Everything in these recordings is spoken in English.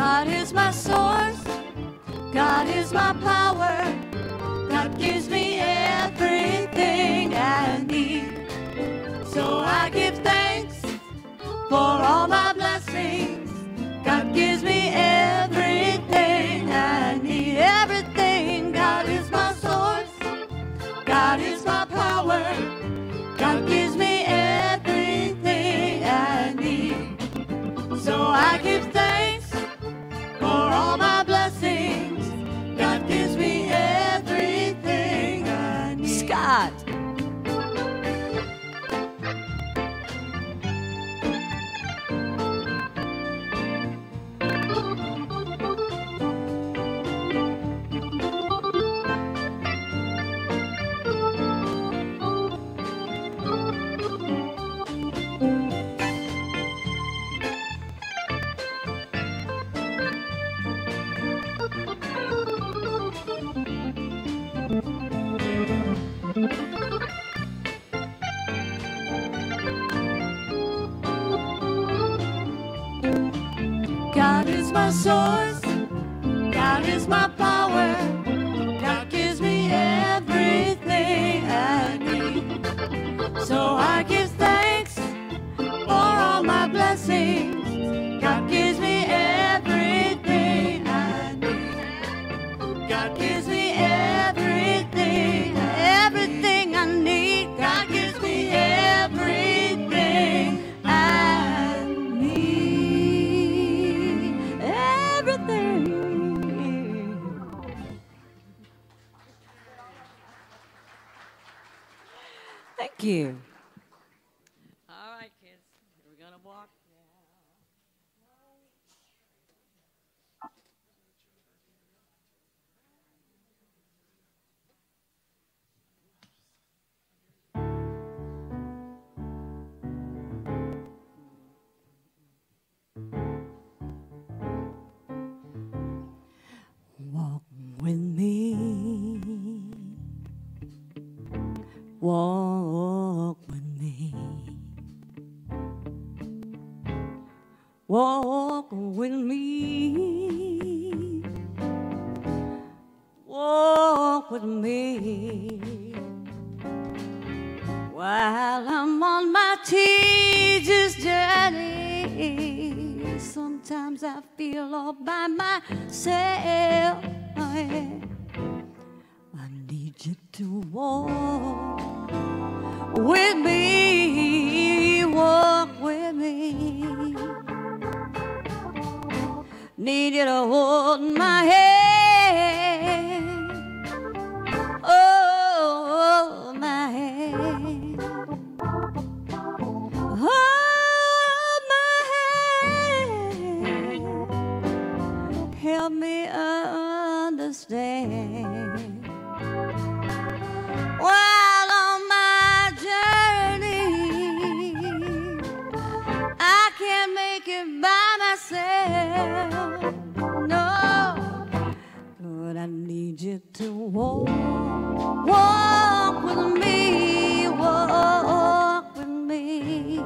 God is my source, God is my power, God gives me everything I need. So I give thanks for all my blessings. God gives me everything I need. Everything. God is my source, God is my power, God gives me everything I need. So I give thanks for all my blessings. God gives me everything I need. Scott. God is my source, God is my power, God gives me everything I need. So I give thanks for all my blessings. God gives me everything I need. God gives me everything, everything I need. God gives me everything I need. Everything. Thank you. All right, kids, we're gonna walk Walk with me, walk with me, walk with me, walk with me, while I'm on my tedious journey. Sometimes I feel all by myself. I need you to walk with me, walk with me. Need you to hold my hand, oh, my hand. Hold my hand, help me understand. While on my journey, I can't make it by myself. No, but I need you to walk, walk with me, walk with me.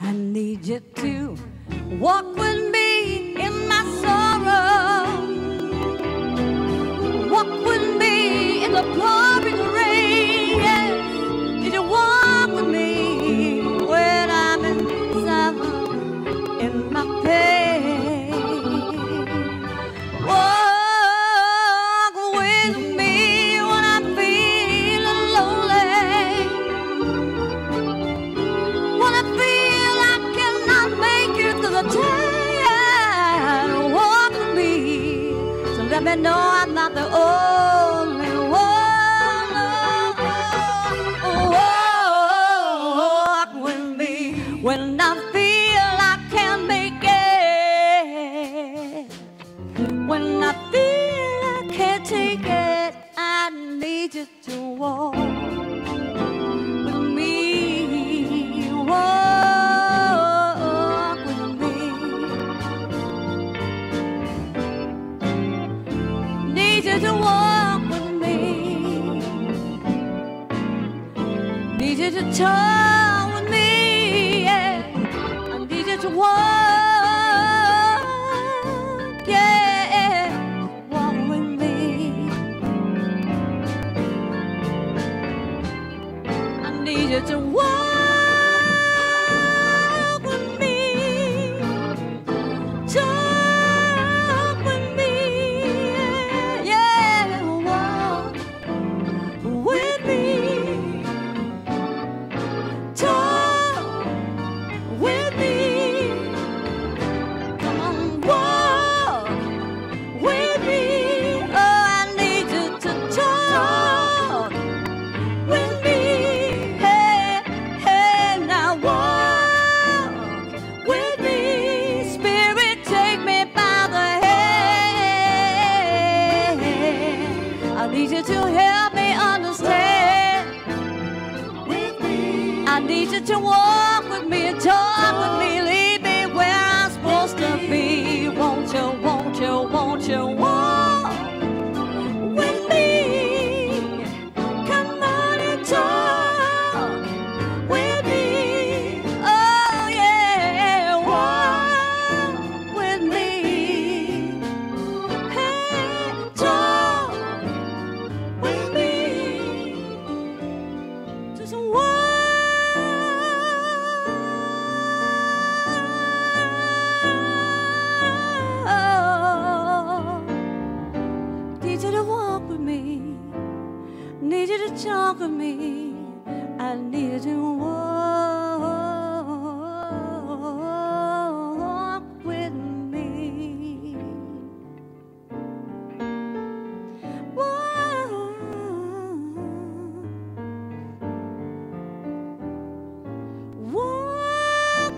I need you to walk with me in my sorrow. Walk with me in the pouring rain. Yes, did you walk with me when I'm in sorrow, in my pain? Walk with me when I'm feeling lonely, when I feel I cannot make it through the day. Walk with me, so let me know I'm not the only one. Walk with me when I feel I can't make it, when I feel I can't take it. I need you to walk with me, walk with me. Need you to walk with me. Need you to talk with me, yeah. I need you to walk. I need you to walk with me and talk with me, lead me where I'm supposed to be. Won't you, won't you, won't you walk with me? Come on and talk with me. Oh yeah, walk with me. Hey, talk with me. Just walk. Need you to walk with me. Need you to talk with me. I need you to walk with me.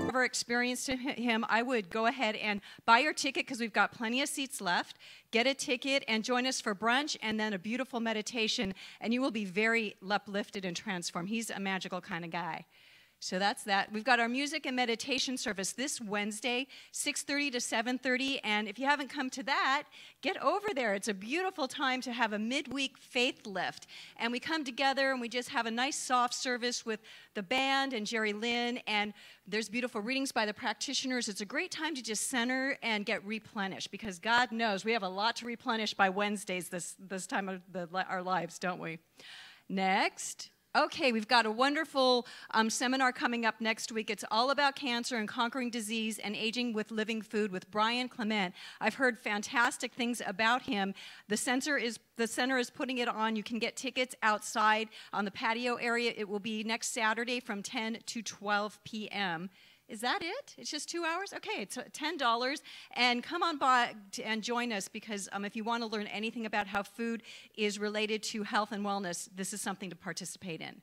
Ever experienced him, I would go ahead and buy your ticket because we've got plenty of seats left. Get a ticket and join us for brunch and then a beautiful meditation, and you will be very uplifted and transformed. He's a magical kind of guy. So that's that. We've got our music and meditation service this Wednesday, 6:30 to 7:30. And if you haven't come to that, get over there. It's a beautiful time to have a midweek faith lift. And we come together and we just have a nice soft service with the band and Jerry Lynn. And there's beautiful readings by the practitioners. It's a great time to just center and get replenished because God knows we have a lot to replenish by Wednesdays this time of our lives, don't we? Next. Okay, we've got a wonderful seminar coming up next week. It's all about cancer and conquering disease and aging with living food with Brian Clement. I've heard fantastic things about him. The center is putting it on. You can get tickets outside on the patio area. It will be next Saturday from 10 to 12 p.m. Is that it? It's just 2 hours? Okay, it's $10. And come on by and join us because if you want to learn anything about how food is related to health and wellness, this is something to participate in.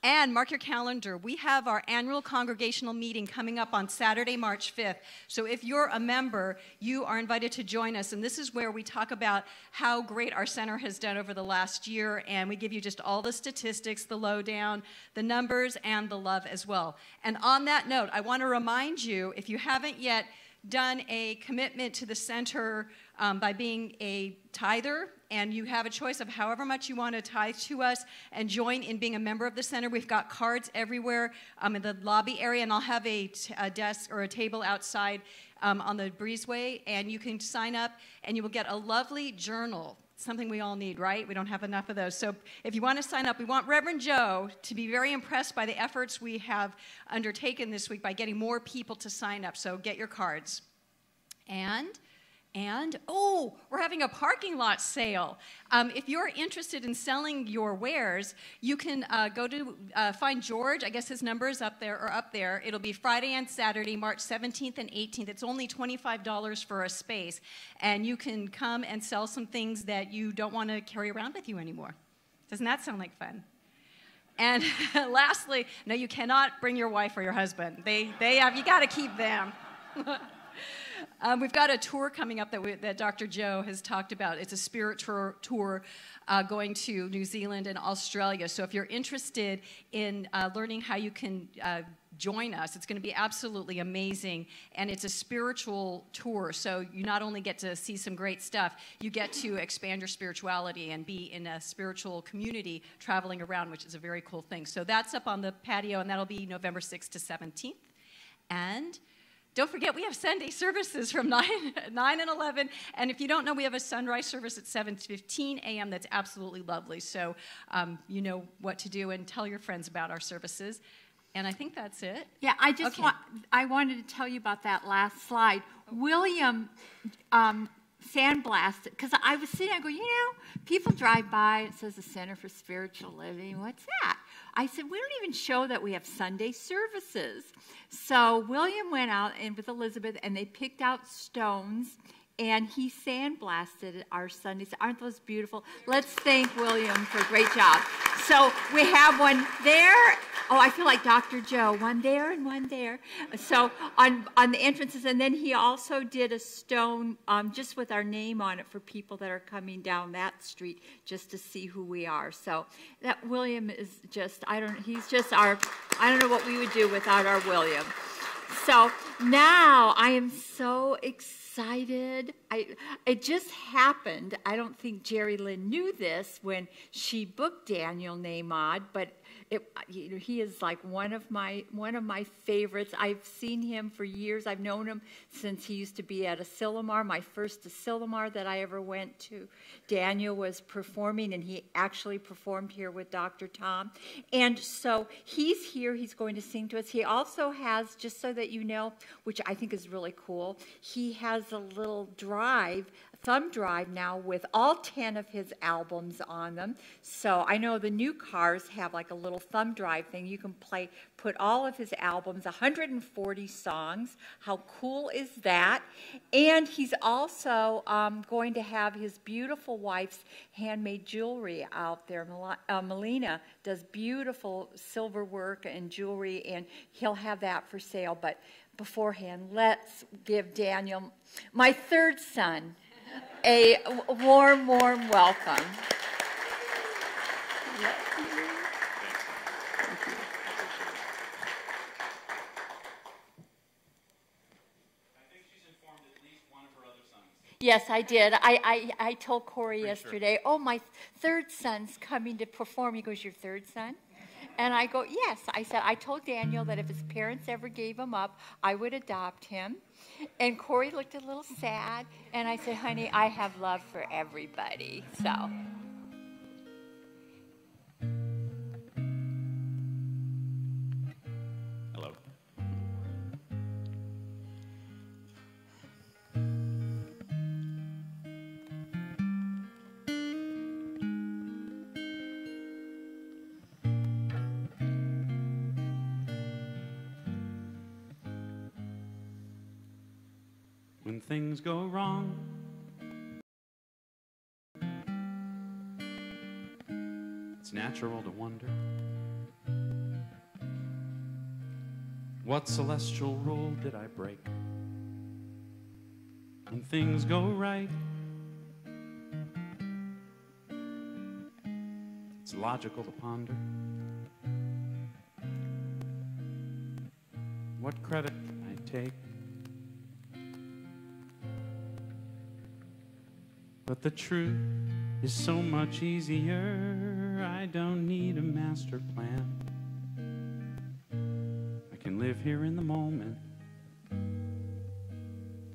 And mark your calendar. We have our annual congregational meeting coming up on Saturday, March 5th. So if you're a member, you are invited to join us. And this is where we talk about how great our center has done over the last year. And we give you just all the statistics, the lowdown, the numbers, and the love as well. And on that note, I want to remind you, if you haven't yet done a commitment to the center by being a tither, and you have a choice of however much you want to tithe to us and join in being a member of the center. We've got cards everywhere in the lobby area, and I'll have a desk or a table outside on the breezeway, and you can sign up, and you will get a lovely journal, something we all need, right? We don't have enough of those. So if you want to sign up, we want Reverend Joe to be very impressed by the efforts we have undertaken this week by getting more people to sign up. So get your cards. And, oh, we're having a parking lot sale. If you're interested in selling your wares, you can go to find George. I guess his number is up there. It'll be Friday and Saturday, March 17th and 18th. It's only $25 for a space. And you can come and sell some things that you don't want to carry around with you anymore. Doesn't that sound like fun? And lastly, no, you cannot bring your wife or your husband. You got to keep them. We've got a tour coming up that Dr. Joe has talked about. It's a spirit tour going to New Zealand and Australia. So if you're interested in learning how you can join us, it's going to be absolutely amazing. And it's a spiritual tour. So you not only get to see some great stuff, you get to expand your spirituality and be in a spiritual community traveling around, which is a very cool thing. So that's up on the patio, and that'll be November 6th to 17th. And don't forget, we have Sunday services from 9 and 11. And if you don't know, we have a sunrise service at 7:15 a.m. That's absolutely lovely. So you know what to do, and tell your friends about our services. And I think that's it. Yeah, I wanted to tell you about that last slide. William sandblasted, because I was sitting, I go, people drive by, it says the Center for Spiritual Living. What's that? I said, we don't even show that we have Sunday services. So William went out with Elizabeth, and they picked out stones, and he sandblasted our Sundays. Aren't those beautiful? Let's thank William for a great job. So we have one there. Oh, I feel like Dr. Joe. One there and one there. So on the entrances, and then he also did a stone just with our name on it for people that are coming down that street just to see who we are. So that William is just, he's just I don't know what we would do without our William. So now I am so excited. It just happened. I don't think Jerry Lynn knew this when she booked Daniel Namod, but he is like one of my favorites. I've seen him for years. I've known him since he used to be at Asilomar. My first Asilomar that I ever went to, Daniel was performing, and he actually performed here with Dr. Tom. And so he's here. He's going to sing to us. He also has, just so that you know, which I think is really cool, he has a little thumb drive now with all 10 of his albums on them. So I know the new cars have like a little thumb drive thing. You can put all of his albums, 140 songs. How cool is that? And he's also going to have his beautiful wife's handmade jewelry out there. Melina does beautiful silver work and jewelry, and he'll have that for sale. But beforehand, let's give Daniel, my third son, a warm, warm welcome. Yes, I did. I told Corey yesterday, oh, my third son's coming to perform. He goes, your third son? And I go, yes. I said, I told Daniel that if his parents ever gave him up, I would adopt him. And Corey looked a little sad. And I said, honey, I have love for everybody. So. Hello. When things go wrong, it's natural to wonder what celestial rule did I break? When things go right, it's logical to ponder what credit can I take? But the truth is so much easier. I don't need a master plan. I can live here in the moment,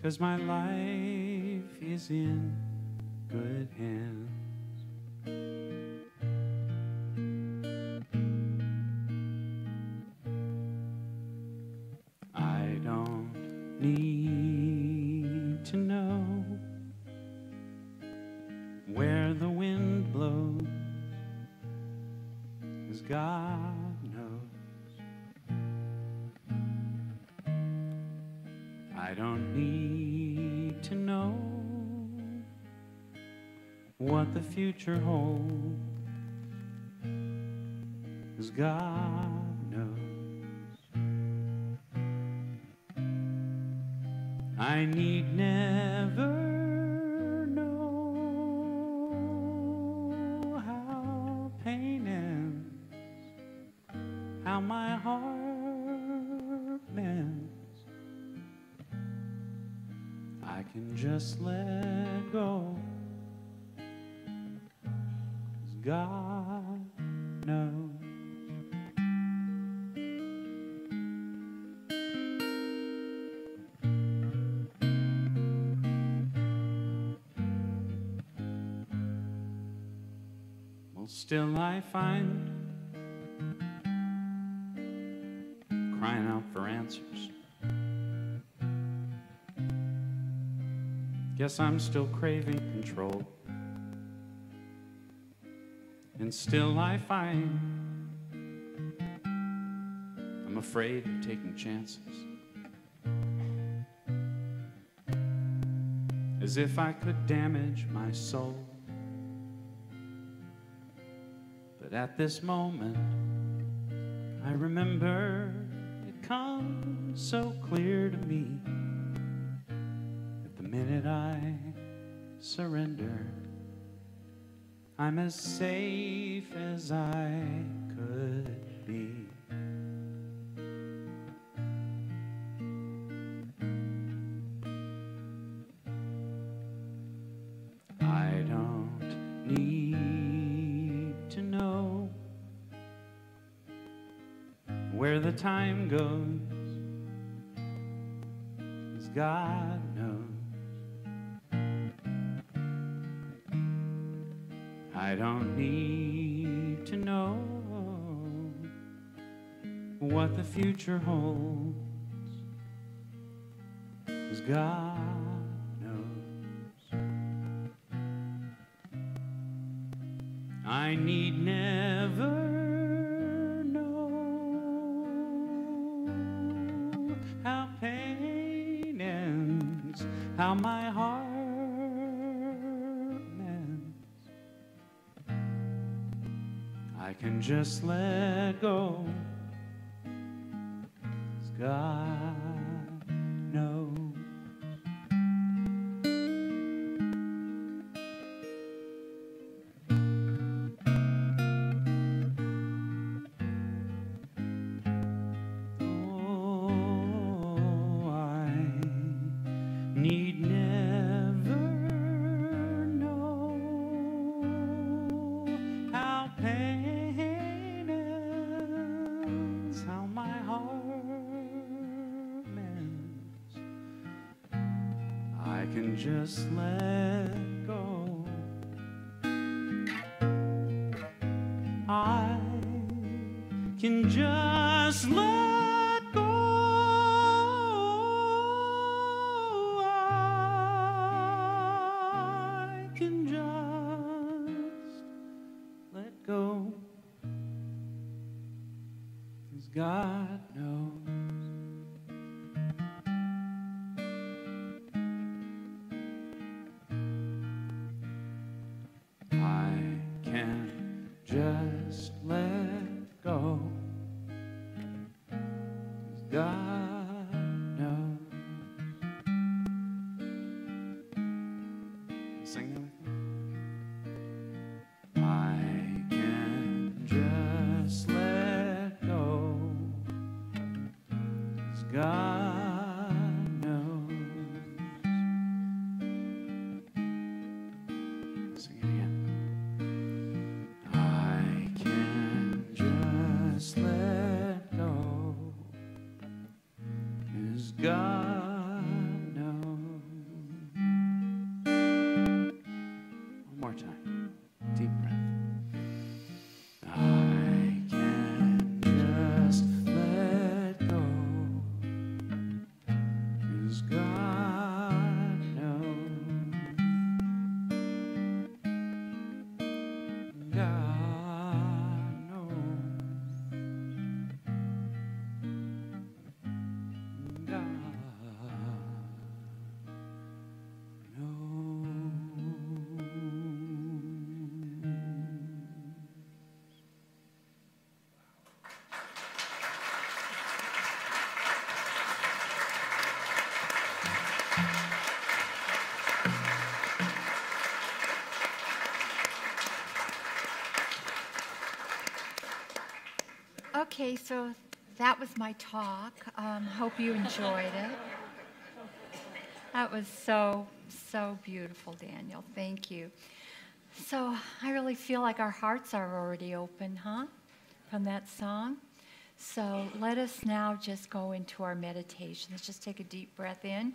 'cause my life is in good hands. I don't need to know where the wind blows, 'cause God knows. I don't need to know what the future holds, 'cause God knows. I need never how my heart bends. I can just let go, 'cause God knows. Well, still I find crying out for answers. Guess I'm still craving control. And still I find I'm afraid of taking chances, as if I could damage my soul. But But at this moment, I remember it comes so clear to me that the minute I surrender, I'm as safe as I could be. I don't need to know where the time goes, 'cause God knows. I don't need to know what the future holds, 'cause God knows. I need never know how pain ends, how my heart mends. I can just let go, 'cause God knows. Oh, I need never know how pain ends, how my heart mends. I can just let go. I can just let go. I can just let go, 'cause God knows. I can just let go, 'cause God knows. Sing that with me. I can just let go, 'cause God knows. Sing it again. I can just let go, 'cause God knows. One more time. Deep breath. I can just let go, 'cause God knows. God knows. God Okay, so that was my talk. Hope you enjoyed it. That was so beautiful, Daniel. Thank you. So I really feel like our hearts are already open, huh? From that song. So let us now just go into our meditation. Let's just take a deep breath in.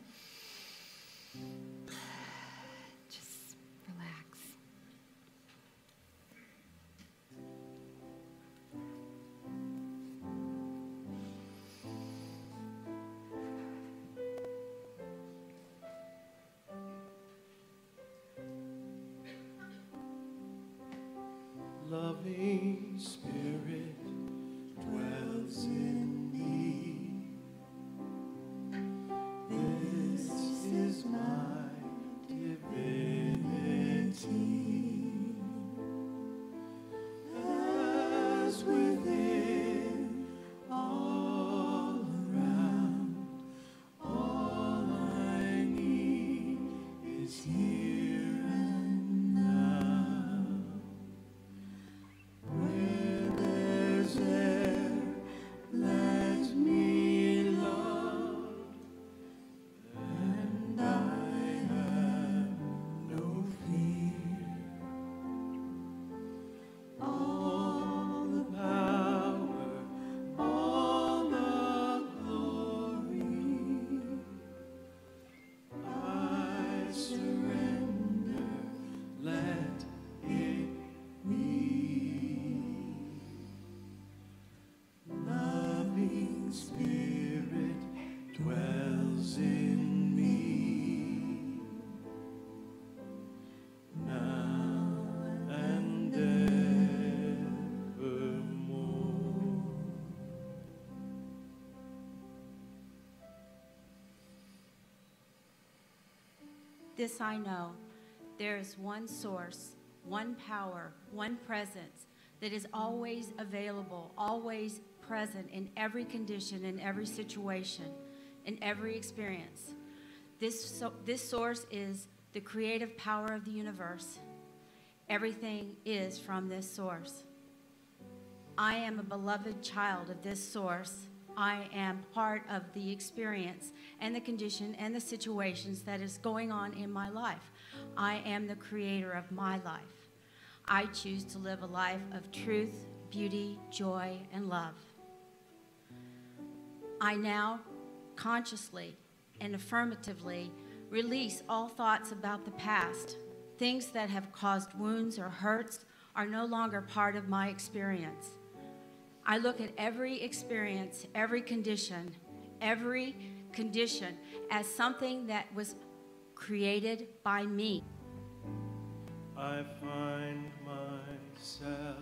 Just relax. Loving Spirit dwells in me. This is my divinity. This I know, there is one source, one power, one presence that is always available, always present in every condition, in every situation, in every experience. This source is the creative power of the universe. Everything is from this source. I am a beloved child of this source. I am part of the experience and the condition and the situations that is going on in my life. I am the creator of my life. I choose to live a life of truth, beauty, joy, and love. I now consciously and affirmatively release all thoughts about the past. Things that have caused wounds or hurts are no longer part of my experience. I look at every experience, every condition as something that was created by me. I find myself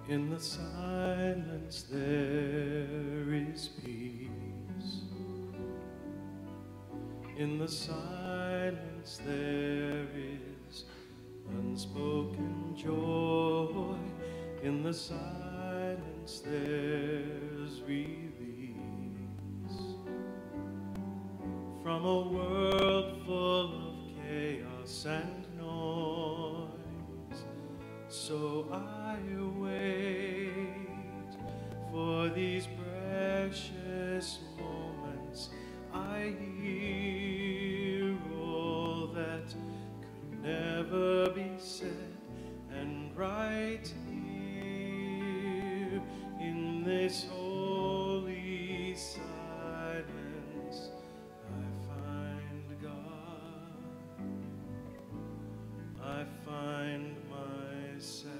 in the silence. There is peace. In the silence there is unspoken joy. In the silence there's release from a world full of chaos and noise. So I wait for these precious moments. I hear all that could never be said, and right here in this holy silence I find God. I find myself.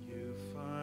You find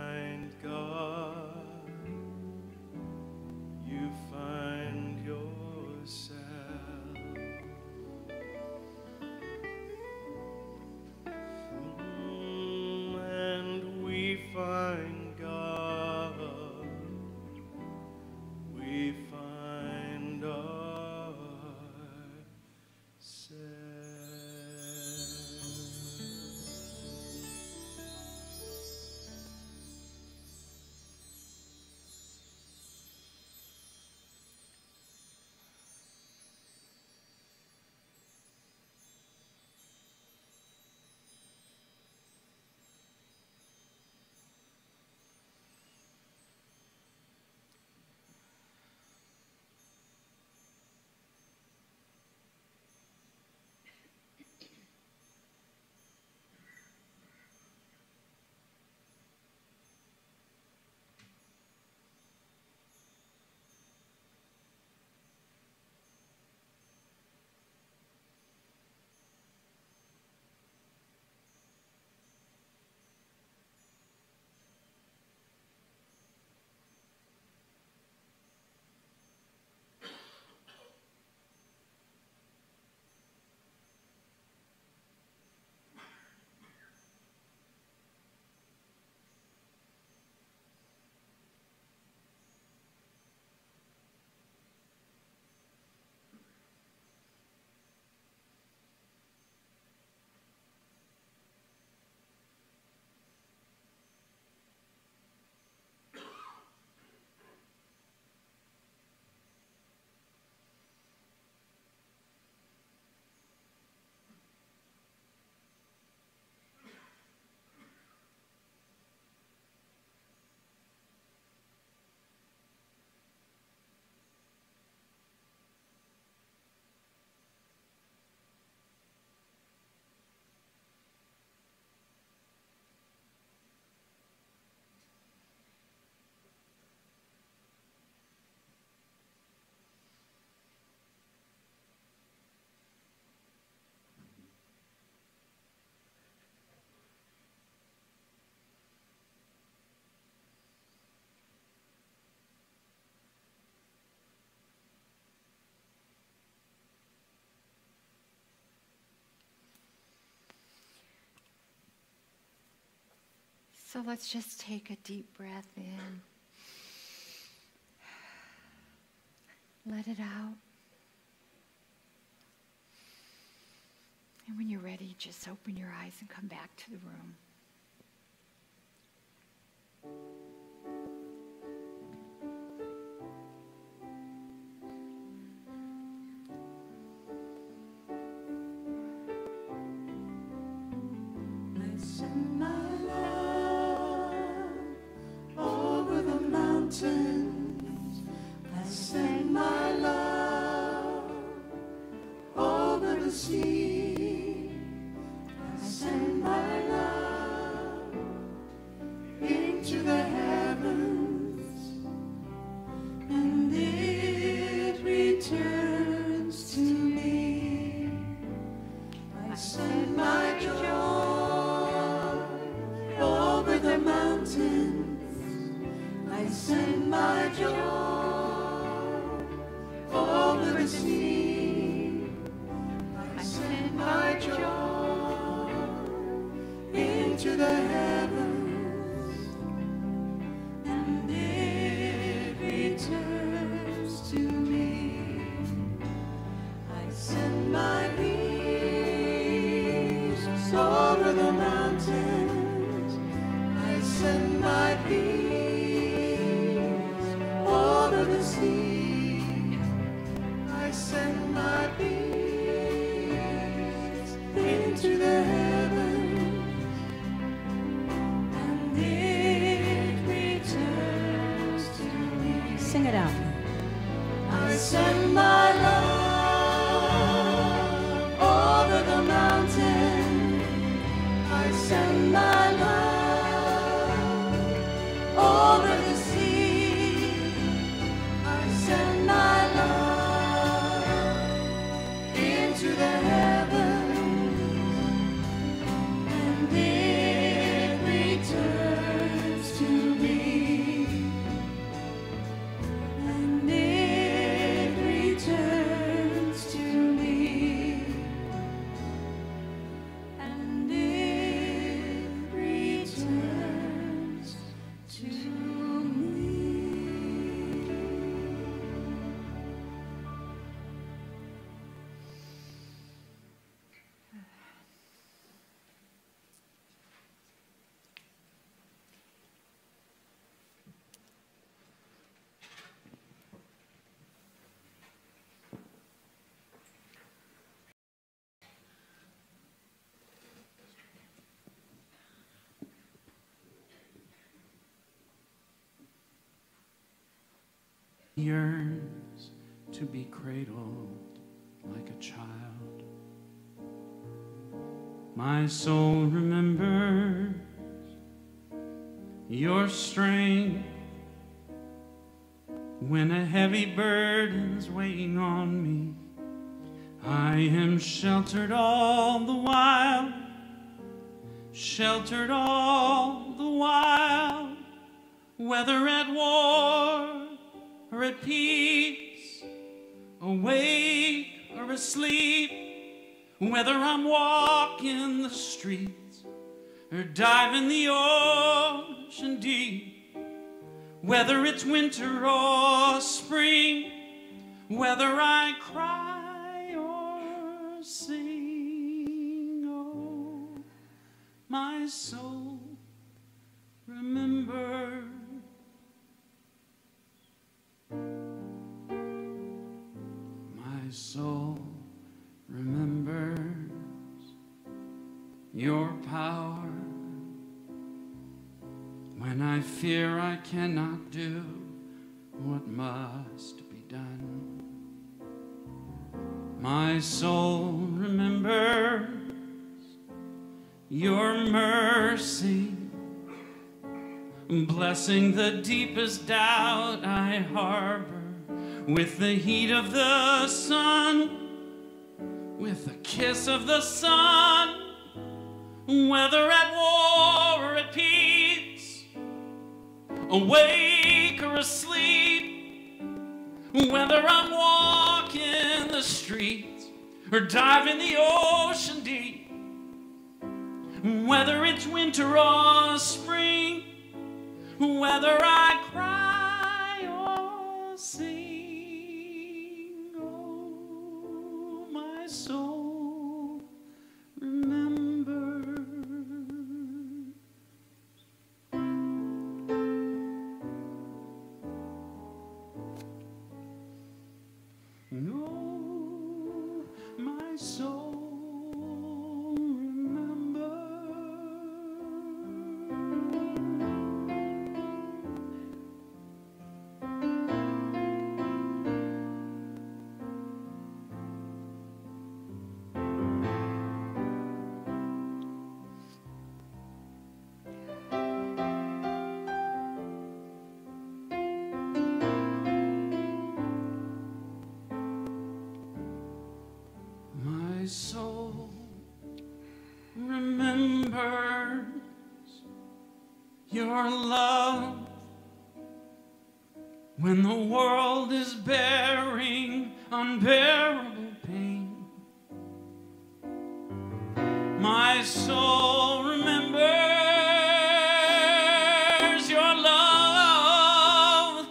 So let's just take a deep breath in. Let it out. And when you're ready, just open your eyes and come back to the room. I send my love over the mountains. I send my love over the sea. I send my love into the heavens, and it returns to me. I send my joy over the mountains. I send my joy over the sea. I send my joy into the heavens, and it returns to me. I send my peace over the mountains. I send my peace over the sea. I send my peace into the heavens, and it returns to me. Sing it out. I send my love over the mountain. I send my love over the sea. I send my love into the heavens, and it returns to me. And it returns to me. And it returns to me. Yearns to be cradled like a child. My soul remembers your strength when a heavy burden's weighing on me. I am sheltered all the while, sheltered all the while, whether at war or at peace, awake or asleep, whether I'm walking the streets or diving the ocean deep, whether it's winter or spring, whether I cry or sing, oh, my soul remember. My soul remembers your power when I fear I cannot do what must be done. My soul remembers your mercy, blessing the deepest doubt I harbor with the heat of the sun, with the kiss of the sun, whether at war or at peace, awake or asleep, whether I'm walking the streets or diving the ocean deep, whether it's winter or spring, whether I cry or sing. Oh, my soul, remember. Oh, my soul, remember. My soul remembers your love when the world is bearing unbearable pain. My soul remembers your love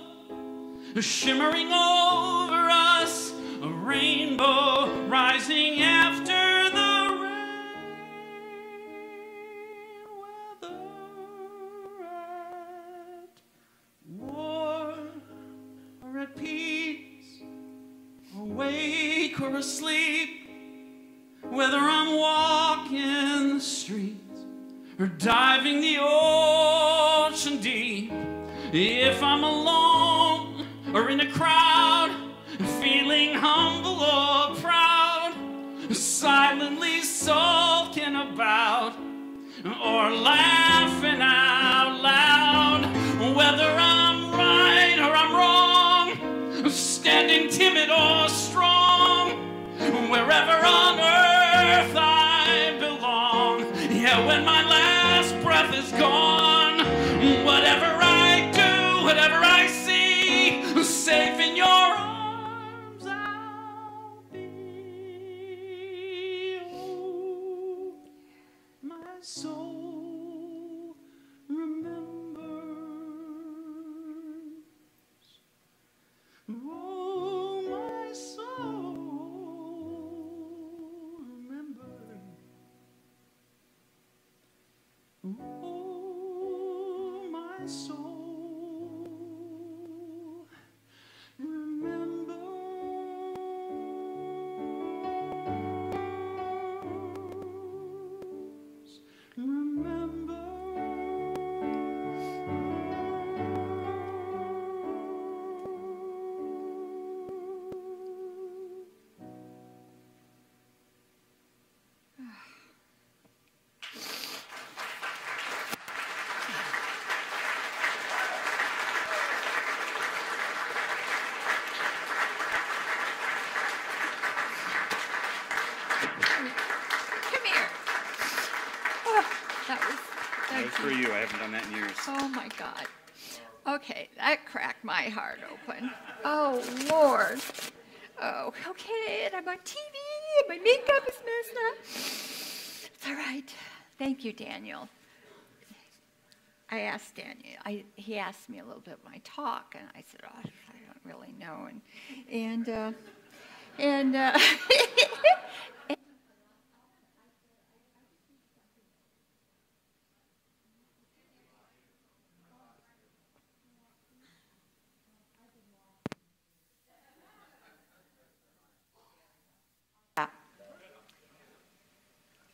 shimmering over us, a rainbow rising after the rain. Whether at war or at peace, awake or asleep, whether I'm walking the streets or diving the ocean deep, if I'm alone or in a crowd, feeling humble or proud, silently sulking about or laughing out loud, whether I'm right or I'm wrong, standing timid or strong, wherever on earth I belong. Yeah, when my last breath is gone, whatever I do, whatever I see, safe in your arms I'll be. Oh, my soul remembers. Oh, my soul remembers. Oh, my soul remembers. Come here. Oh, that was For you, I haven't done that in years. Oh my God. Okay, that cracked my heart open. Oh Lord. Oh, okay, and I'm on TV, and my makeup is messed up. It's all right. Thank you, Daniel. I asked Daniel. He asked me a little bit of my talk, and I said, "Oh, I don't really know." And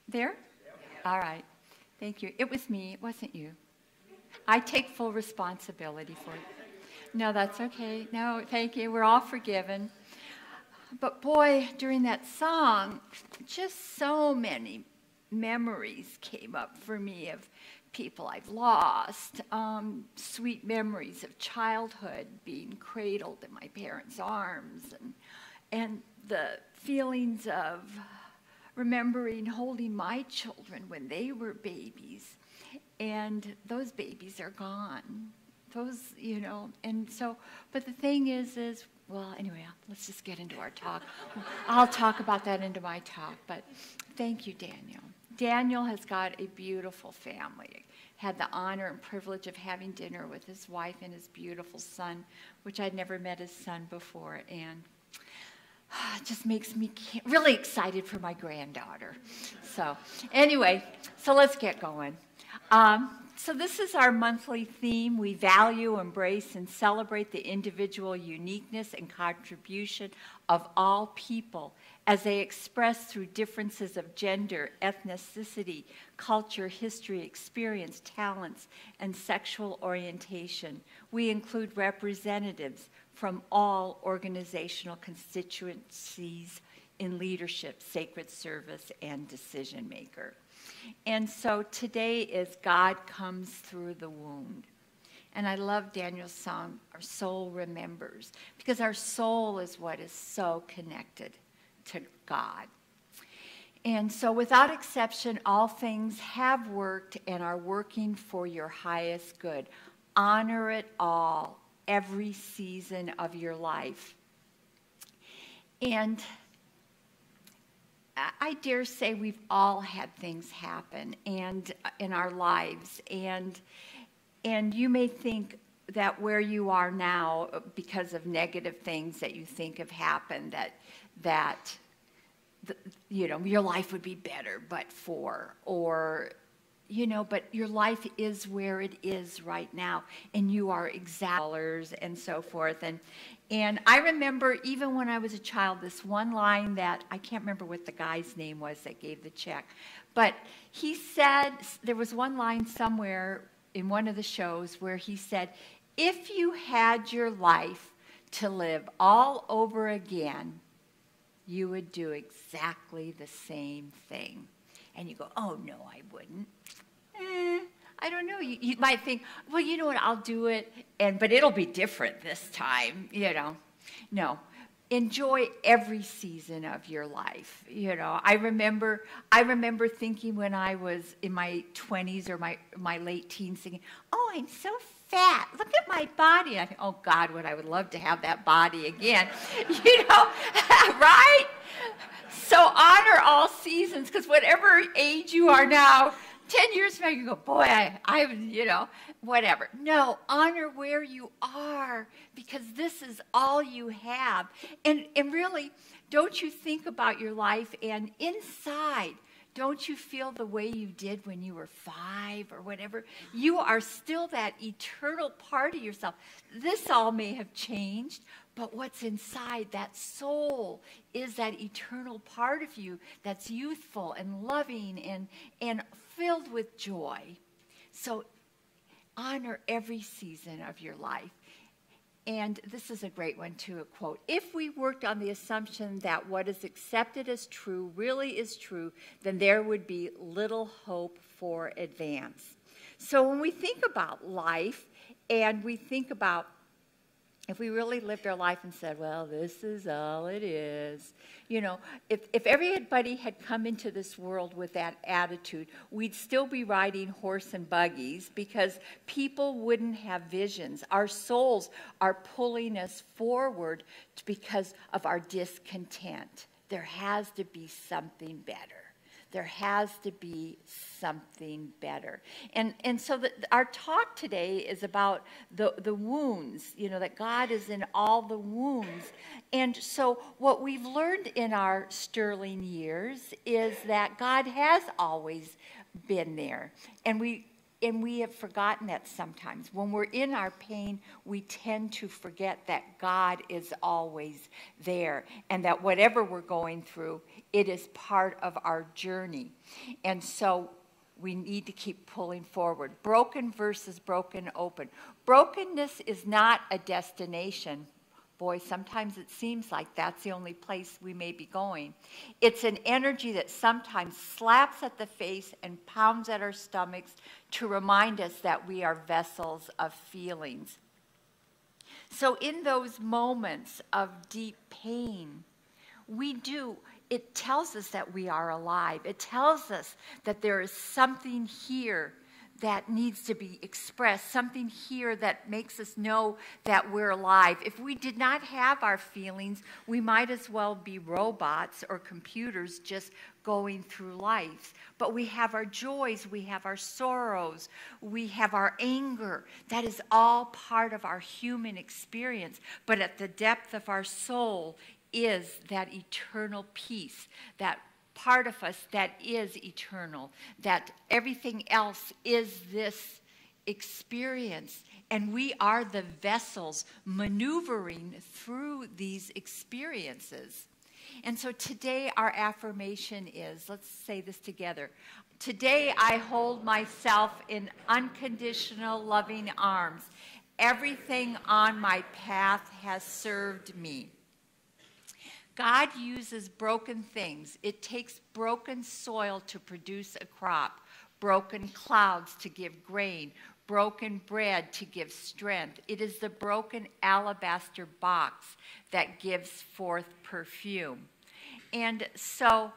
there? All right. Thank you. It was me. It wasn't you. I take full responsibility for it. No, that's okay. No, thank you. We're all forgiven. But boy, during that song, just so many memories came up for me of people I've lost, sweet memories of childhood, being cradled in my parents' arms, and the feelings of remembering holding my children when they were babies, and those babies are gone. Those, and so, but the thing is, well, anyway, let's just get into our talk. I'll talk about that into my talk, but thank you, Daniel. Daniel has got a beautiful family. Had the honor and privilege of having dinner with his wife and his beautiful son, which I'd never met his son before, and it just makes me really excited for my granddaughter. So anyway, so let's get going. So this is our monthly theme. We value, embrace, and celebrate the individual uniqueness and contribution of all people as they express through differences of gender, ethnicity, culture, history, experience, talents, and sexual orientation. We include representatives from all organizational constituencies in leadership, sacred service, and decision maker. And so today is God Comes Through the Wound. And I love Daniel's song, Our Soul Remembers, because our soul is what is so connected to God. And so without exception, all things have worked and are working for your highest good. Honor it all, every season of your life. And I dare say we've all had things happen and in our lives, and you may think that where you are now, because of negative things that you think have happened, that you know, your life would be better but for, or you know, but your life is where it is right now, and you are exactly and so forth. And I remember even when I was a child, this one line that, I can't remember what the guy's name was that gave the check, but he said, there was one line somewhere in one of the shows where he said, if you had your life to live all over again, you would do exactly the same thing. And you go, oh no, I wouldn't. I don't know. You might think, well, you know what, I'll do it, but it'll be different this time, you know. No. Enjoy every season of your life. You know, I remember thinking when I was in my 20s or my late teens, thinking, oh, I'm so fat. Look at my body. And I think, oh God, what I would love to have that body again. You know, right? So honor all seasons, because whatever age you are now, 10 years from now, you go, boy, I you know, whatever. No, honor where you are, because this is all you have. And really, don't you think about your life, and inside, don't you feel the way you did when you were 5 or whatever? You are still that eternal part of yourself. This all may have changed, but what's inside, that soul, is that eternal part of you that's youthful and loving and filled with joy. So honor every season of your life. And this is a great one too, a quote. If we worked on the assumption that what is accepted as true really is true, then there would be little hope for advance. So when we think about life, and we think about if we really lived our life and said, well, this is all it is, you know, if everybody had come into this world with that attitude, we'd still be riding horse and buggies, because people wouldn't have visions. Our souls are pulling us forward because of our discontent. There has to be something better. There has to be something better. And so our talk today is about the wounds, you know, that God is in all the wounds. And so what we've learned in our sterling years is that God has always been there. And we have forgotten that sometimes. When we're in our pain, we tend to forget that God is always there, and that whatever we're going through, it is part of our journey. And so we need to keep pulling forward. Broken versus broken open. Brokenness is not a destination. Boy, sometimes it seems like that's the only place we may be going. It's an energy that sometimes slaps at the face and pounds at our stomachs to remind us that we are vessels of feelings. So in those moments of deep pain, it tells us that we are alive. It tells us that there is something here that needs to be expressed, something here that makes us know that we're alive. If we did not have our feelings, we might as well be robots or computers just going through life. But we have our joys, we have our sorrows, we have our anger. That is all part of our human experience. But at the depth of our soul is that eternal peace, that part of us that is eternal, that everything else is this experience. And we are the vessels maneuvering through these experiences. And so today our affirmation is, let's say this together. Today I hold myself in unconditional loving arms. Everything on my path has served me. God uses broken things. It takes broken soil to produce a crop, broken clouds to give grain, broken bread to give strength. It is the broken alabaster box that gives forth perfume. And so,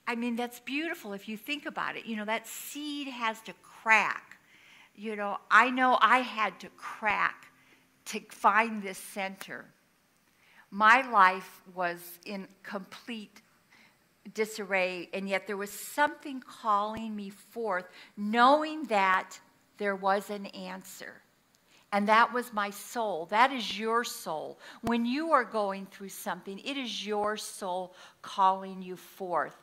I mean, that's beautiful if you think about it. You know, that seed has to crack. You know I had to crack to find this center. My life was in complete disarray, and yet there was something calling me forth, knowing that there was an answer. And that was my soul. That is your soul. When you are going through something, it is your soul calling you forth.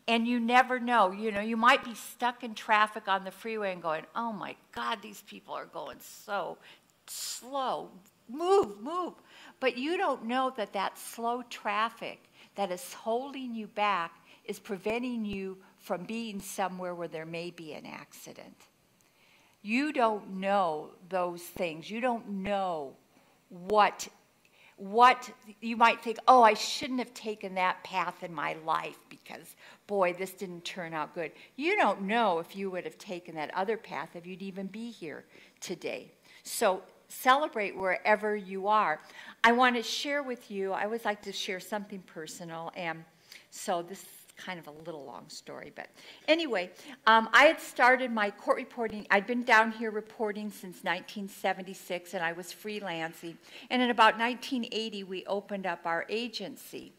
And you never know. You know, you might be stuck in traffic on the freeway and going, oh my God, these people are going so slow. Move, move. But you don't know that that slow traffic that is holding you back is preventing you from being somewhere where there may be an accident. You don't know those things. You don't know what you might think, oh, I shouldn't have taken that path in my life because, boy, this didn't turn out good. You don't know if you would have taken that other path if you'd even be here today. So celebrate wherever you are. I want to share with you, I always like to share something personal, and so this is kind of a little long story, but anyway, I had started my court reporting. I'd been down here reporting since 1976, and I was freelancing, and in about 1980, we opened up our agency.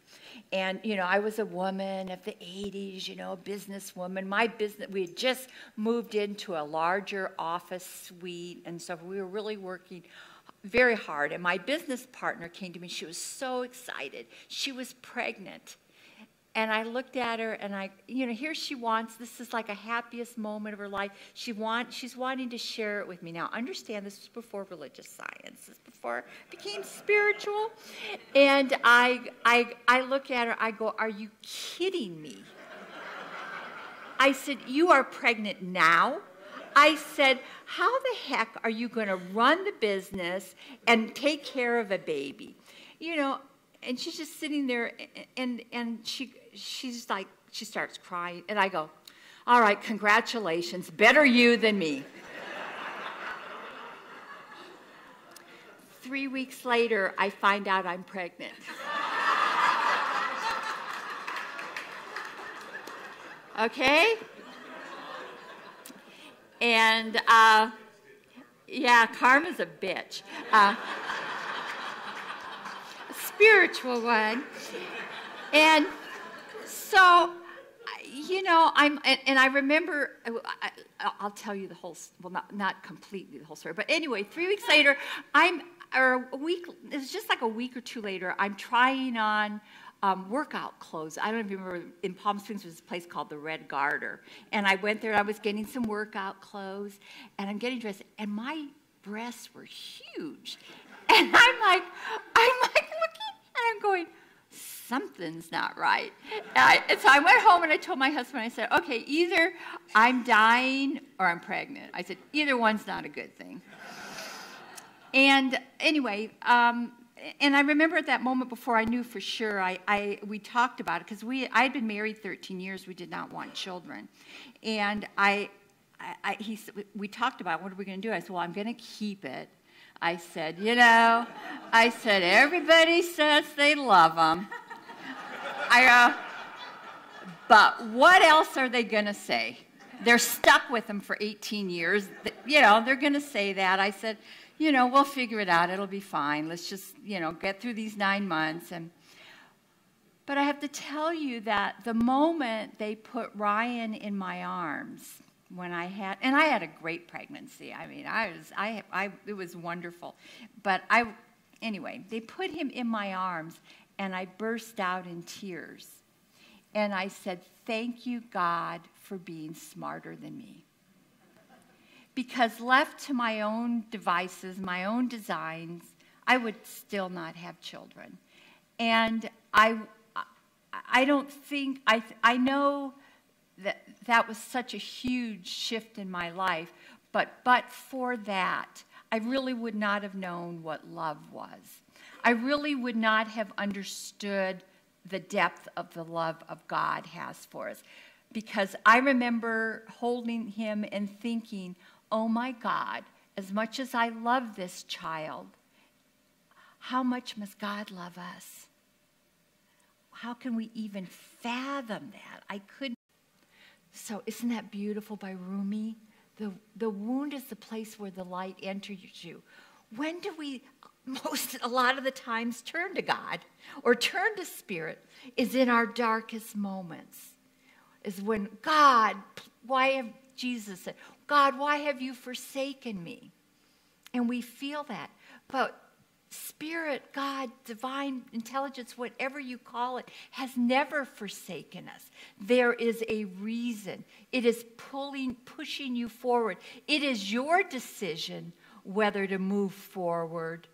And, you know, I was a woman of the 80s, you know, a businesswoman. My business, we had just moved into a larger office suite, and so we were really working very hard. And my business partner came to me. She was so excited. She was pregnant. And I looked at her, and you know, here she wants, this is like a happiest moment of her life. She's wanting to share it with me. Now, understand, this was before religious science. This was before it became spiritual. And I look at her, I go, are you kidding me? I said, you are pregnant now? I said, how the heck are you going to run the business and take care of a baby? You know, and she's just sitting there, and she's like, she starts crying, and I go, all right, congratulations, better you than me. 3 weeks later, I find out I'm pregnant. Okay? And, yeah, karma's a bitch. Spiritual one. And so, you know, I remember, I'll tell you the whole, well, not completely the whole story, but anyway, 3 weeks later, or a week, it was just like a week or two later, I'm trying on workout clothes. I don't even remember, in Palm Springs was this place called the Red Garter. And I went there, and I was getting some workout clothes, and I'm getting dressed, and my breasts were huge. And I'm like looking, and I'm going, something's not right. And so I went home, and I told my husband, I said, okay, either I'm dying or I'm pregnant. I said, either one's not a good thing. And anyway, and I remember at that moment before I knew for sure, we talked about it, because I had been married 13 years. We did not want children. And we talked about, what are we going to do? I said, well, I'm going to keep it. I said, you know, everybody says they love them. But what else are they going to say? they're stuck with him for 18 years. They're going to say that. I said, we'll figure it out. It'll be fine. Let's just, get through these 9 months. But I have to tell you that the moment they put Ryan in my arms, I had a great pregnancy. I mean, it was wonderful. But anyway, they put him in my arms, and I burst out in tears. And I said, thank you, God, for being smarter than me. Because left to my own devices, my own designs, I would still not have children. And I don't think, I know that was such a huge shift in my life, but for that, I really would not have known what love was. I really would not have understood the depth of the love of God has for us. Because I remember holding him and thinking, oh my God, as much as I love this child, how much must God love us? How can we even fathom that? I couldn't. So isn't that beautiful by Rumi? The wound is the place where the light enters you. When do we a lot of the times turn to God or turn to Spirit is in our darkest moments. Is when Jesus said, God, why have you forsaken me? And we feel that. But Spirit, God, divine intelligence, whatever you call it, has never forsaken us. There is a reason. It is pushing you forward. It is your decision whether to move forward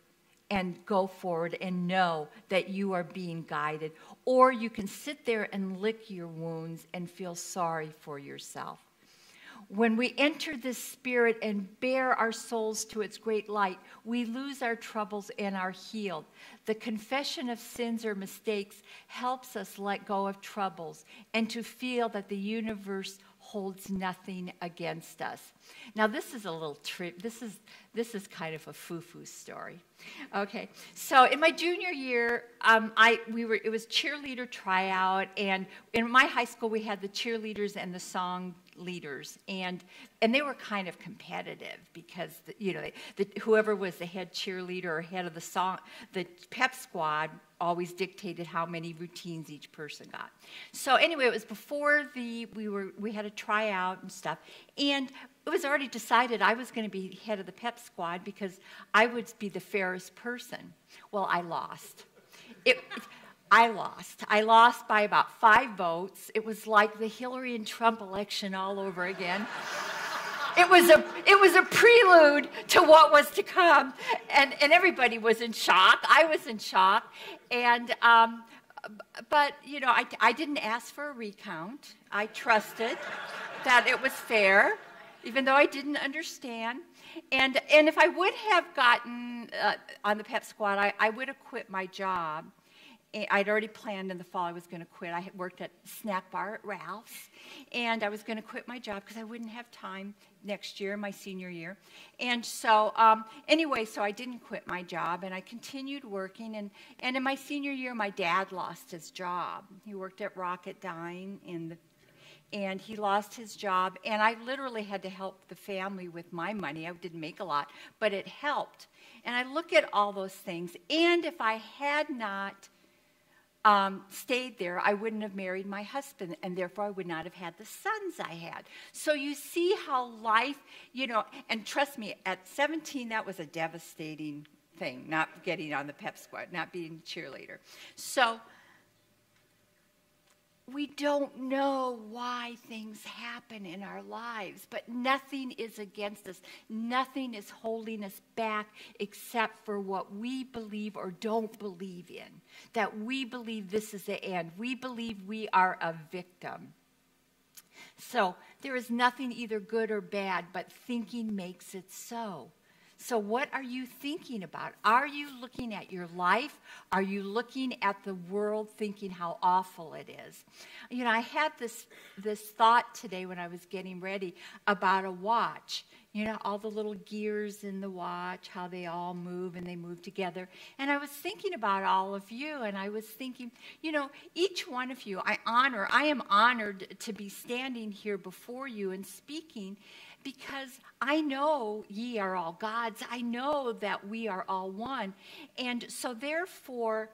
and go forward and know that you are being guided. Or you can sit there and lick your wounds and feel sorry for yourself. When we enter this Spirit and bear our souls to its great light, we lose our troubles and are healed. The confession of sins or mistakes helps us let go of troubles and to feel that the universe holds nothing against us. Now, this is a little trip. This is kind of a foo-foo story. Okay, so in my junior year, it was cheerleader tryout, and in my high school we had the cheerleaders and the song leaders, and they were kind of competitive because whoever was the head cheerleader or head of the pep squad always dictated how many routines each person got. So anyway, it was before we had a tryout and stuff, and it was already decided I was going to be head of the pep squad because I would be the fairest person. Well, I lost. I lost by about 5 votes. It was like the Hillary and Trump election all over again. It was a prelude to what was to come, and everybody was in shock. I was in shock, and but I didn't ask for a recount. I trusted that it was fair, even though I didn't understand. And if I would have gotten on the pep squad, I would have quit my job. I'd already planned in the fall I was going to quit. I had worked at snack bar at Ralph's, and I was going to quit my job because I wouldn't have time next year, my senior year. And so anyway, so I didn't quit my job, and I continued working. And in my senior year, my dad lost his job. He worked at Rocketdyne, and he lost his job, and I literally had to help the family with my money. I didn't make a lot, but it helped. And I look at all those things, and if I had not stayed there, I wouldn't have married my husband, and therefore I would not have had the sons I had. So you see how life, and trust me, at 17, that was a devastating thing, not getting on the pep squad, not being a cheerleader. So we don't know why things happen in our lives, but nothing is against us. Nothing is holding us back except for what we believe or don't believe in. That we believe this is the end. We believe we are a victim. So there is nothing either good or bad, but thinking makes it so. So what are you thinking about? Are you looking at your life? Are you looking at the world thinking how awful it is? You know, I had this thought today when I was getting ready about a watch. You know, all the little gears in the watch, how they all move and they move together. And I was thinking about all of you, and I was thinking, you know, each one of you, I am honored to be standing here before you and speaking, because I know ye are all God's. I know that we are all one. And so therefore,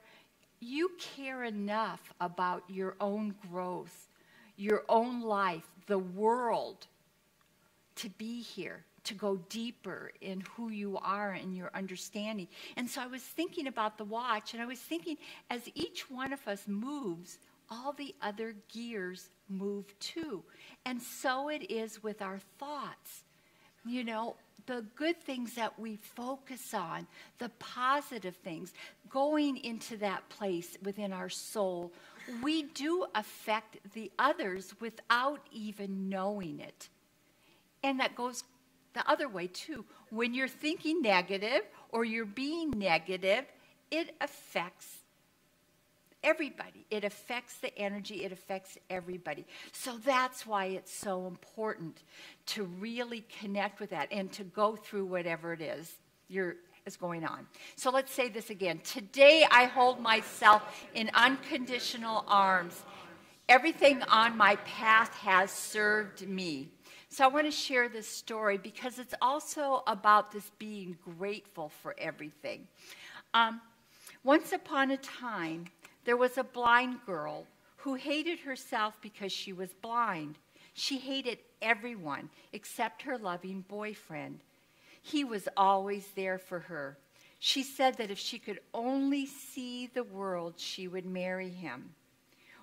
you care enough about your own growth, your own life, the world, to be here, to go deeper in who you are and your understanding. And so I was thinking about the watch, and I was thinking as each one of us moves, all the other gears move too. And so it is with our thoughts. You know, the good things that we focus on, the positive things, going into that place within our soul, we do affect the others without even knowing it. And that goes the other way too. When you're thinking negative or you're being negative, it affects everybody. It affects the energy. It affects everybody. So that's why it's so important to really connect with that and to go through whatever it is is going on. So let's say this again. Today I hold myself in unconditional arms. Everything on my path has served me. So I want to share this story because it's also about this being grateful for everything. Once upon a time, there was a blind girl who hated herself because she was blind. She hated everyone except her loving boyfriend. He was always there for her. She said that if she could only see the world, she would marry him.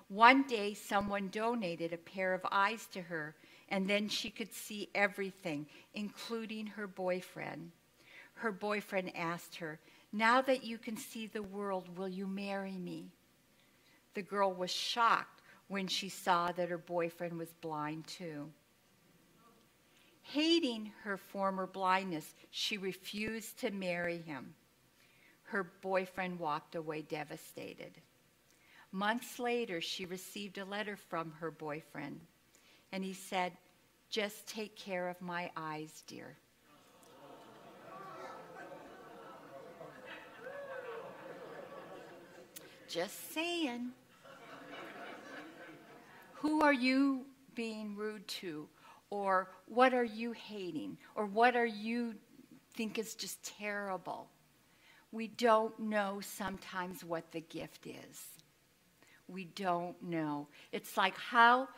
One day, someone donated a pair of eyes to her, and then she could see everything, including her boyfriend. Her boyfriend asked her, "Now that you can see the world, will you marry me?" The girl was shocked when she saw that her boyfriend was blind too. Hating her former blindness, she refused to marry him. Her boyfriend walked away devastated. Months later, she received a letter from her boyfriend, and he said, "Just take care of my eyes, dear." Just saying. Who are you being rude to? Or what are you hating? Or what are you think is just terrible? We don't know sometimes what the gift is. We don't know. It's like how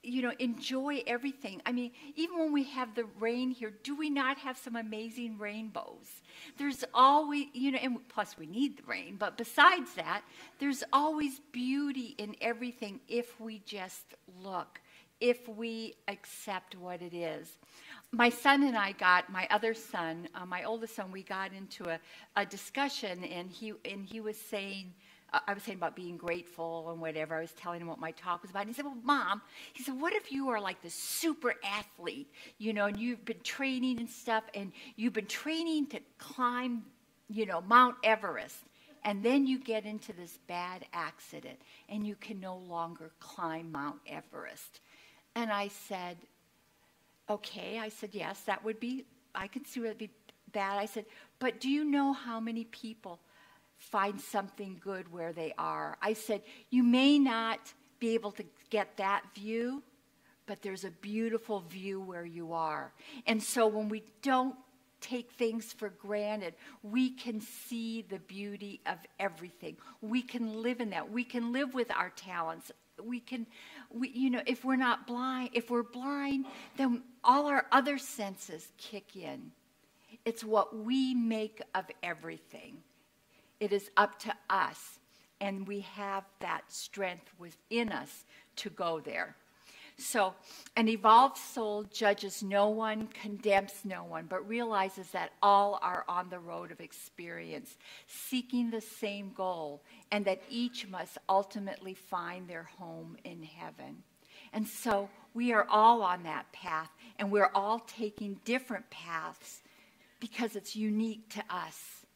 enjoy everything. I mean, even when we have the rain here, do we not have some amazing rainbows? There's always, and plus we need the rain, but besides that, there's always beauty in everything if we just look, if we accept what it is. My son and I my other son, my oldest son, we got into a discussion, and he was saying, I was saying about being grateful and whatever. I was telling him what my talk was about. And he said, "Well, Mom," he said, "what if you are like the super athlete, and you've been training and stuff, and you've been training to climb, Mount Everest, and then you get into this bad accident, and you can no longer climb Mount Everest." And I said, "Okay." I said, "Yes, that would be, I could see it would be bad." I said, "But do you know how many people find something good where they are?" I said, "You may not be able to get that view, but there's a beautiful view where you are." And so when we don't take things for granted, we can see the beauty of everything. We can live in that. We can live with our talents. If we're not blind, if we're blind, then all our other senses kick in. It's what we make of everything. It is up to us, and we have that strength within us to go there. So an evolved soul judges no one, condemns no one, but realizes that all are on the road of experience, seeking the same goal, and that each must ultimately find their home in heaven. And so we are all on that path, and we're all taking different paths because it's unique to us.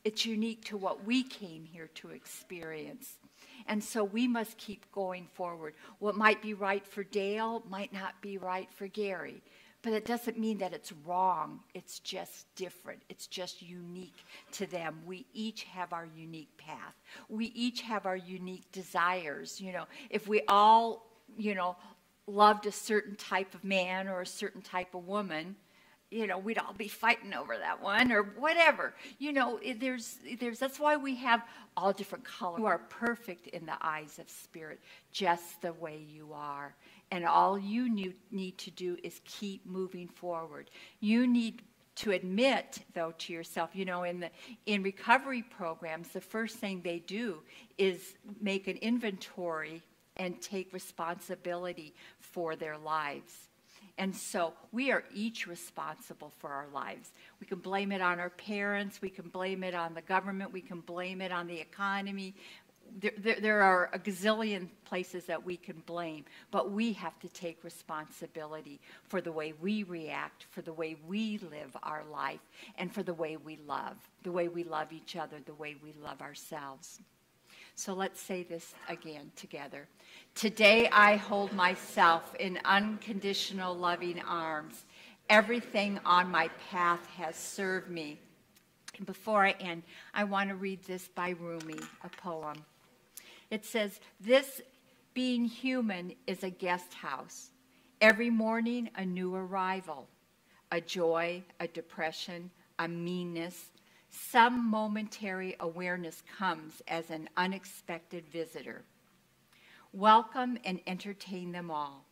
It's unique to what we came here to experience. And so we must keep going forward. What might be right for Dale might not be right for Gary. But it doesn't mean that it's wrong. It's just different. It's just unique to them. We each have our unique path. We each have our unique desires. You know, if we all, you know, loved a certain type of man or a certain type of woman, you know, we'd all be fighting over that one or whatever. You know, that's why we have all different colors. You are perfect in the eyes of Spirit, just the way you are. And all you need to do is keep moving forward. You need to admit, though, to yourself, you know, in recovery programs, the first thing they do is make an inventory and take responsibility for their lives. And so we are each responsible for our lives. We can blame it on our parents. We can blame it on the government. We can blame it on the economy. There are a gazillion places that we can blame, but we have to take responsibility for the way we react, for the way we live our life, and for the way we love each other, the way we love ourselves. So let's say this again together. Today I hold myself in unconditional loving arms. Everything on my path has served me. And before I end, I want to read this by Rumi, a poem. It says, "This being human is a guest house. Every morning a new arrival, a joy, a depression, a meanness. Some momentary awareness comes as an unexpected visitor. Welcome and entertain them all,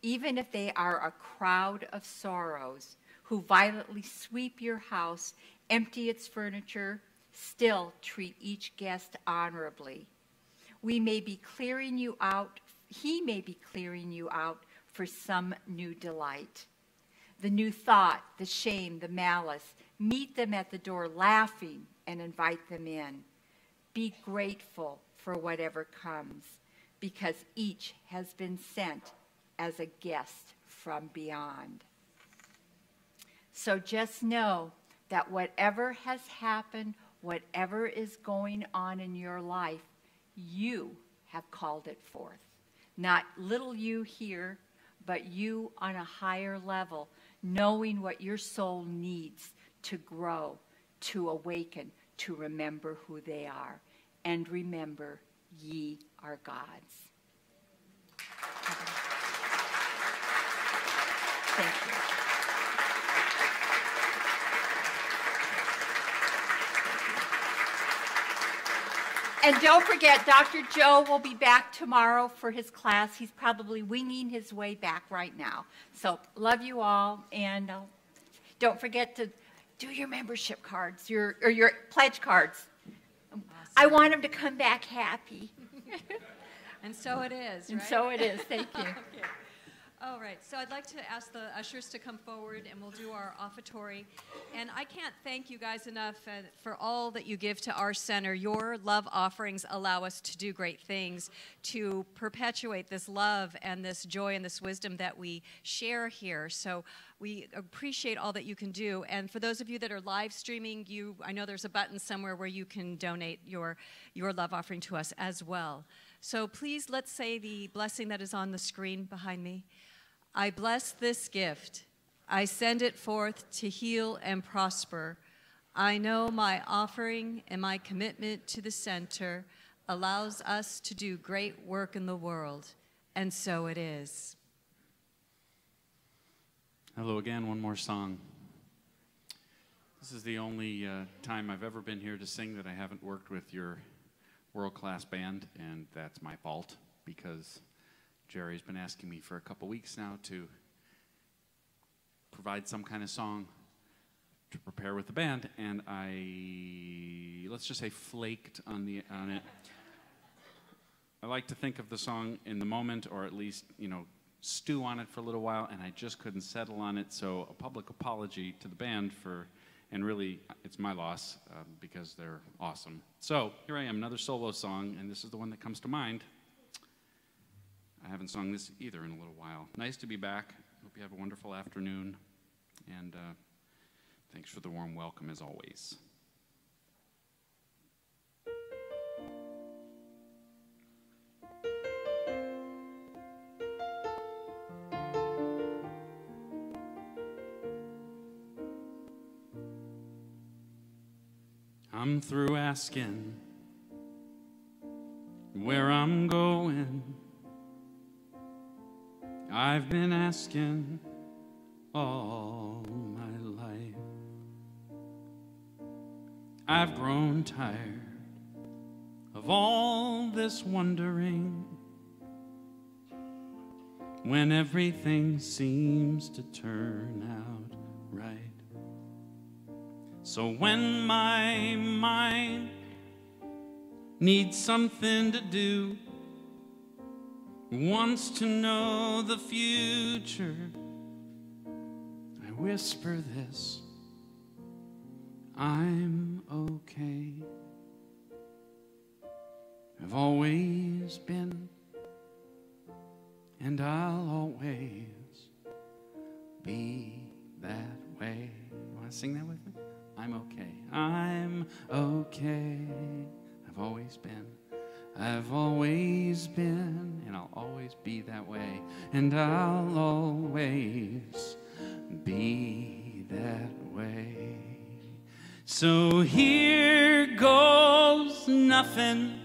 even if they are a crowd of sorrows who violently sweep your house, empty its furniture, still treat each guest honorably. He may be clearing you out for some new delight. The new thought, the shame, the malice, meet them at the door laughing and invite them in. Be grateful for whatever comes, because each has been sent as a guest from beyond." So just know that whatever has happened, whatever is going on in your life, you have called it forth. Not little you here, but you on a higher level, knowing what your soul needs to grow, to awaken, to remember who they are. And remember, ye are God's. Thank you. And don't forget, Dr. Joe will be back tomorrow for his class. He's probably winging his way back right now. So love you all, and don't forget to do your membership cards, your pledge cards. Awesome. I want him to come back happy. And so it is, right? And so it is. Thank you. Okay. All right, so I'd like to ask the ushers to come forward, and we'll do our offertory. And I can't thank you guys enough for all that you give to our center. Your love offerings allow us to do great things, to perpetuate this love and this joy and this wisdom that we share here. So we appreciate all that you can do. And for those of you that are live streaming, I know there's a button somewhere where you can donate your love offering to us as well. So please, let's say the blessing that is on the screen behind me. I bless this gift. I send it forth to heal and prosper. I know my offering and my commitment to the center allows us to do great work in the world, and so it is. Hello again, one more song. This is the only time I've ever been here to sing that I haven't worked with your world-class band, and that's my fault, because Jerry's been asking me for a couple weeks now to provide some kind of song to prepare with the band, and I, let's just say, flaked on it. I like to think of the song in the moment, or at least, stew on it for a little while, and I just couldn't settle on it, so a public apology to the band and really, it's my loss, because they're awesome. So, here I am, another solo song, and this is the one that comes to mind. I haven't sung this either in a little while. Nice to be back. Hope you have a wonderful afternoon, and Thanks for the warm welcome as always. I'm through asking where I'm going. I've been asking all my life. I've grown tired of all this wondering when everything seems to turn out right. So when my mind needs something to do, wants to know the future, I whisper this: I'm okay. I've always been, and I'll always be that way. You want to sing that with me? I'm okay. I'm okay. I've always been. I've always been, and I'll always be that way. And I'll always be that way. So here goes nothing.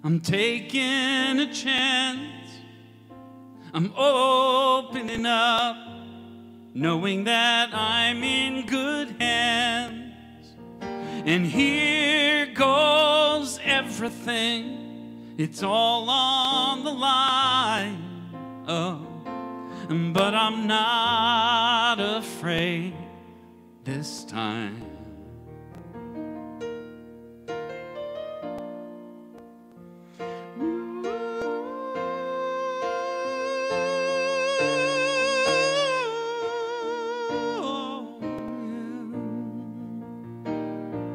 I'm taking a chance. I'm opening up, knowing that I'm in good hands. And here goes everything. It's all on the line. Oh, but I'm not afraid this time.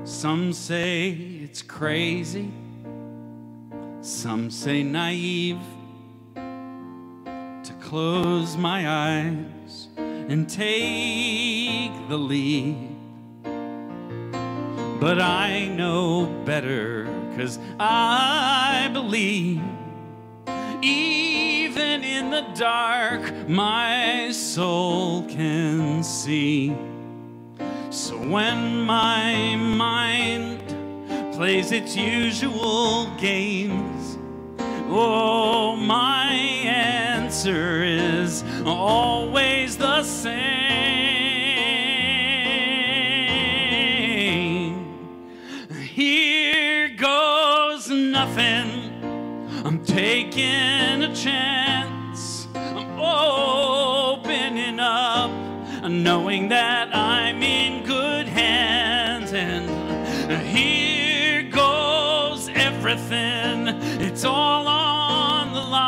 Some say it's crazy, some say naive, to close my eyes and take the lead. But I know better, 'cause I believe even in the dark my soul can see. So when my mind plays its usual games, oh, my answer is always the same. Here goes nothing. I'm taking a chance. I'm opening up, knowing that I'm in good hands. And here goes everything. It's all on the line.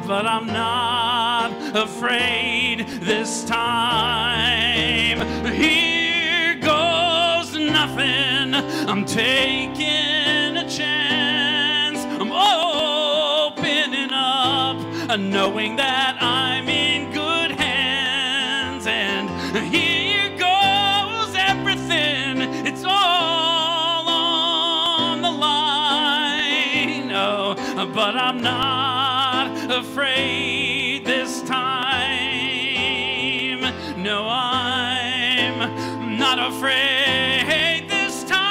But I'm not afraid this time. Here goes nothing. I'm taking a chance. I'm opening up, knowing that I'm in good hands. And here goes everything. It's all on the line. Oh, but I'm not afraid this time. No, I'm not afraid this time.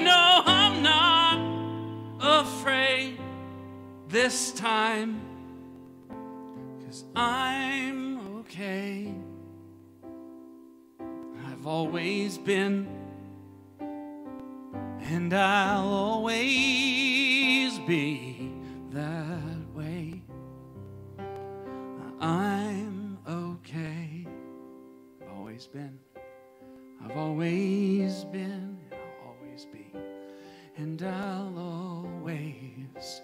No, I'm not afraid this time, 'cause I'm okay. I've always been, and I'll always be that way. I'm okay. I've always been. I've always been, and I'll always be, and I'll always